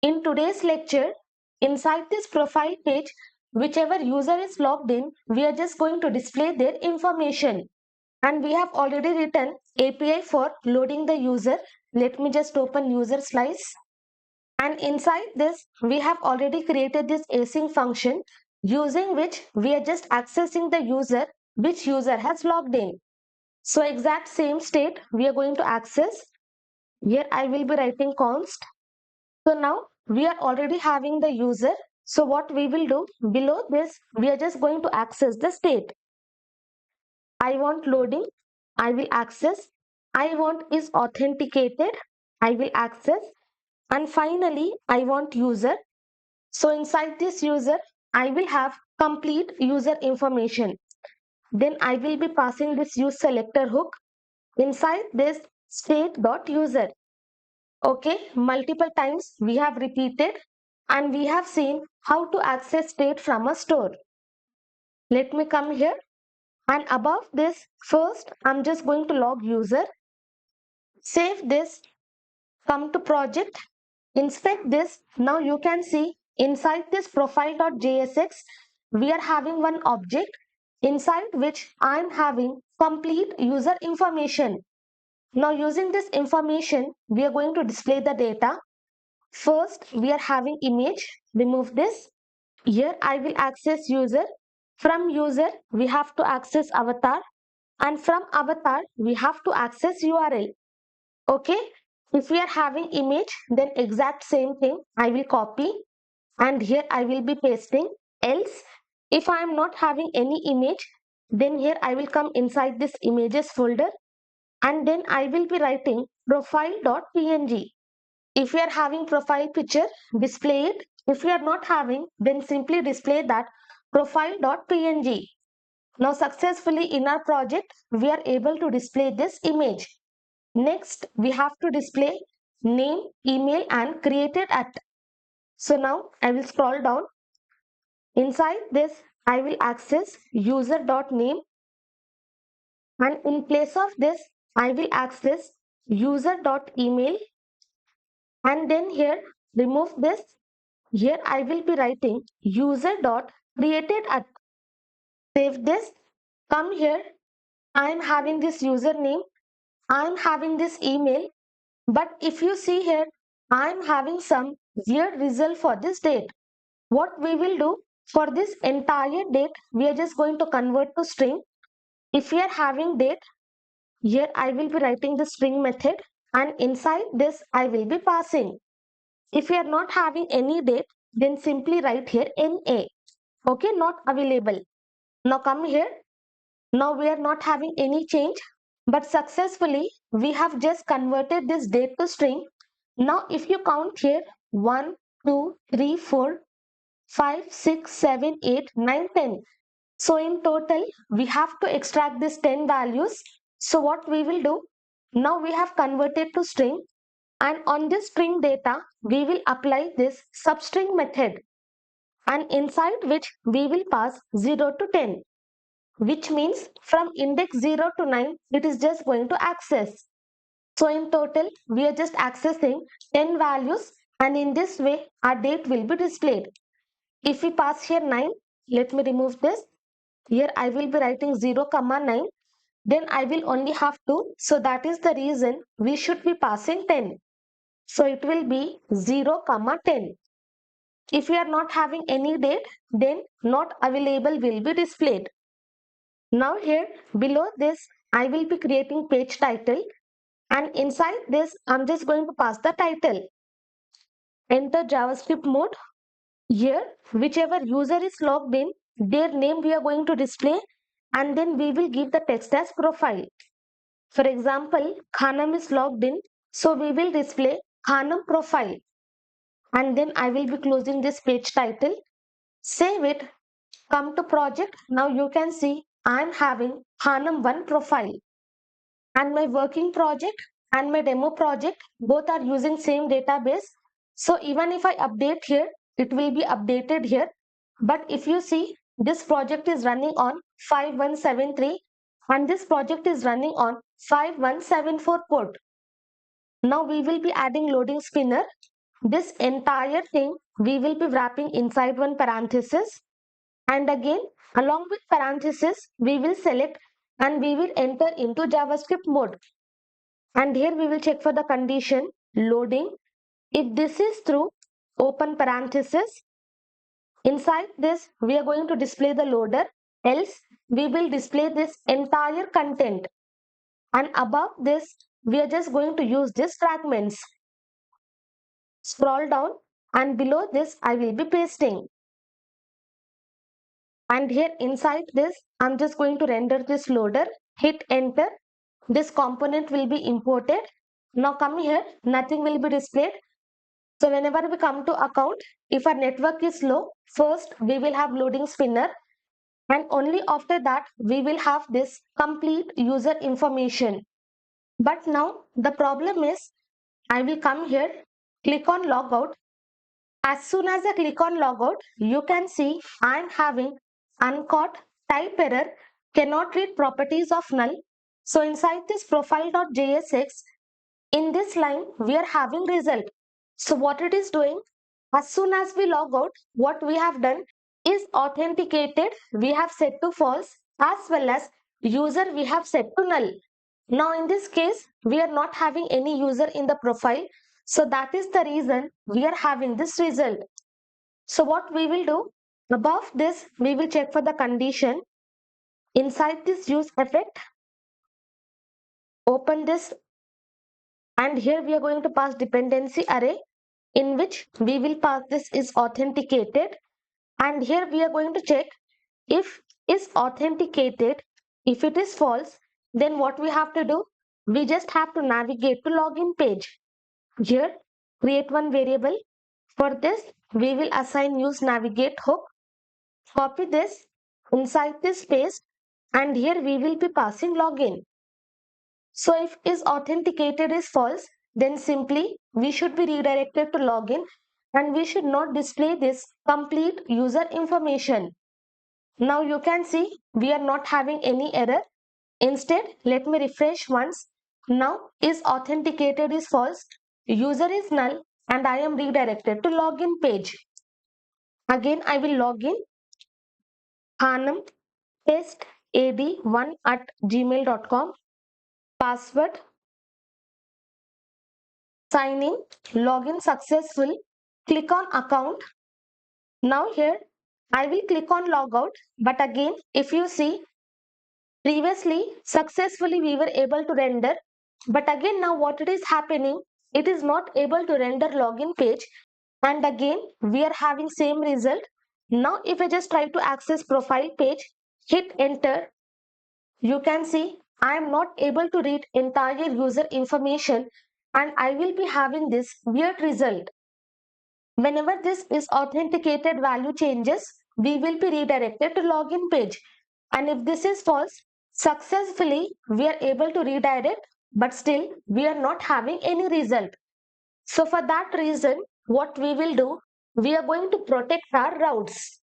In today's lecture, inside this profile page, whichever user is logged in, we are just going to display their information. And we have already written API for loading the user. Let me just open user slice. And inside this, we have already created this async function using which we are just accessing the user, which user has logged in. So exact same state we are going to access. Here I will be writing const. So now we are already having the user. So what we will do below this, we are just going to access the state. I want loading. I will access. I want is authenticated. I will access. And finally, I want user. So inside this user, I will have complete user information. Then I will be passing this use selector hook inside this state.user. Okay, multiple times we have repeated and we have seen how to access state from a store. Let me come here and above this, first I'm just going to log user, save this, come to project, inspect this. Now you can see inside this profile.jsx, we are having one object inside which I am having complete user information. Now using this information, we are going to display the data. First, we are having image, remove this. Here I will access user. From user, we have to access avatar. And from avatar, we have to access URL. Okay, if we are having image, then exact same thing I will copy and here I will be pasting. Else, if I am not having any image, then here I will come inside this images folder and then I will be writing profile.png. If you are having profile picture, display it. If you are not having, then simply display that profile.png. Now successfully in our project, we are able to display this image. Next, we have to display name, email and created at. So now I will scroll down. Inside this, I will access user.name and in place of this, I will access user.email and then here remove this. Here I will be writing user.created at. Save this. Come here. I am having this username. I am having this email. But if you see here, I am having some weird result for this date. What we will do for this entire date, we are just going to convert to string. If we are having date, here I will be writing the string method and inside this I will be passing. If we are not having any date, then simply write here NA. Okay, not available. Now come here. Now we are not having any change, but successfully we have just converted this date to string. Now if you count here 1, 2, 3, 4, 5, 6, 7, 8, 9, 10. So in total we have to extract these 10 values. So what we will do? Now we have converted to string and on this string data we will apply this substring method and inside which we will pass 0 to 10. Which means from index 0 to 9, it is just going to access. So in total, we are just accessing 10 values and in this way, our date will be displayed. If we pass here 9, let me remove this. Here I will be writing 0, 9. Then I will only have 2. So that is the reason we should be passing 10. So it will be 0, 10. If we are not having any date, then not available will be displayed. Now here below this, I will be creating page title and inside this, I'm just going to pass the title. Enter JavaScript mode. Here, whichever user is logged in, their name we are going to display and then we will give the text as profile. For example, Khanam is logged in, so we will display Khanam profile. And then I will be closing this page title. Save it, come to project. Now you can see I'm having Khanam1 profile. And my working project and my demo project both are using same database. So even if I update here, it will be updated here. But if you see, this project is running on 5173 and this project is running on 5174 port. Now we will be adding loading spinner this entire thing we will be wrapping inside one parenthesis, and again along with parenthesis we will select and we will enter into JavaScript mode. And here we will check for the condition loading. If this is through, open parenthesis. Inside this, we are going to display the loader, else we will display this entire content. And above this, we are just going to use these fragments. Scroll down and below this, I will be pasting. And here inside this, I'm just going to render this loader, hit enter. This component will be imported. Now come here, nothing will be displayed. So whenever we come to account, if our network is slow, first we will have loading spinner, and only after that we will have this complete user information. But now the problem is, I will come here, click on logout. As soon as I click on logout, you can see I am having uncaught type error, cannot read properties of null. So inside this profile.jsx, in this line we are having result. So what it is doing, as soon as we log out, what we have done is authenticated, we have set to false, as well as user we have set to null. Now in this case, we are not having any user in the profile. So that is the reason we are having this result. So what we will do, above this, we will check for the condition. Inside this use effect, open this, and here we are going to pass dependency array, in which we will pass this is authenticated, and here we are going to check if is authenticated. If it is false, then what we have to do, we just have to navigate to login page. Here create one variable. For this we will assign use navigate hook. Copy this inside this space, and here we will be passing login. So if is authenticated is false, then simply we should be redirected to login, and we should not display this complete user information. Now you can see we are not having any error. Instead, let me refresh once. Now is authenticated is false, user is null, and I am redirected to login page. Again I will log in. Hanam test ad1@gmail.com. Password. Sign in. Login successful. Click on account. Now here I will click on logout. But again, if you see, previously successfully we were able to render. But again now what it is happening, it is not able to render login page. And again we are having same result. Now if I just try to access profile page, hit enter, you can see I am not able to read entire user information, and I will be having this weird result. Whenever this is authenticated value changes, we will be redirected to login page. And if this is false, successfully we are able to redirect, but still we are not having any result. So for that reason, what we will do, we are going to protect our routes.